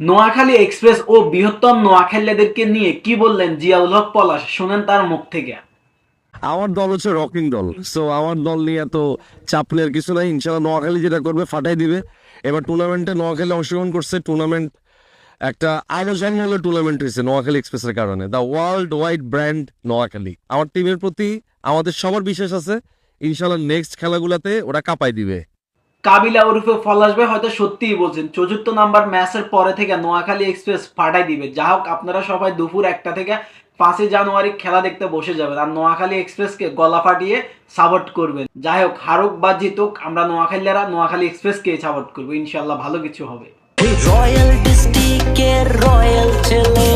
Noakhali express ও বৃহত্তম নোয়াখালীদেরকে নিয়ে কি বললেন জিয়াউল হক পলাশ, শুনেন তার মুখ থেকে। আমার দল হচ্ছে রকিং দল, সো আমার দল নিয়ে এত চাপ নেওয়ার কিছু নাই। ইনশাল্লাহ নোয়াখালী যেটা করবে ফাটাই দিবে। এবার টুর্নামেন্টে নোয়াখালী অংশগ্রহণ করছে, টুর্নামেন্ট একটা আলোচনামূলক টুর্নামেন্ট হয়েছে নোয়াখালী এক্সপ্রেসের কারণে। The world wide brand Noakhali. আমার টিমের প্রতি আমাদের সবার বিশ্বাস আছে, ইনশাল্লাহ নেক্সট খেলাগুলোতে ওরা কাঁপাই দিবে। কাবিলা ওরফে পলাশ ভাই হয়তো সত্যিই বলছেন, ৪র্থ নাম্বার ম্যাচের পরে থেকে নোয়াখালী এক্সপ্রেস ফাটাই দিবে। যা হোক, আপনারা সবাই দুপুর 1টা থেকে 5 জানুয়ারি খেলা দেখতে বসে যাবেন আর নোয়াখালী এক্সপ্রেসকে গলা ফাটিয়ে সাপোর্ট করবেন। যাই হোক, হারুক বা জিতুক, আমরা নোয়াখালীরা নোয়াখালী এক্সপ্রেসকে সাপোর্ট করবো। ইনশাল্লাহ ভালো কিছু হবে। রয়্যাল ডিস্ট্রিক্টের রয়্যাল ছেলে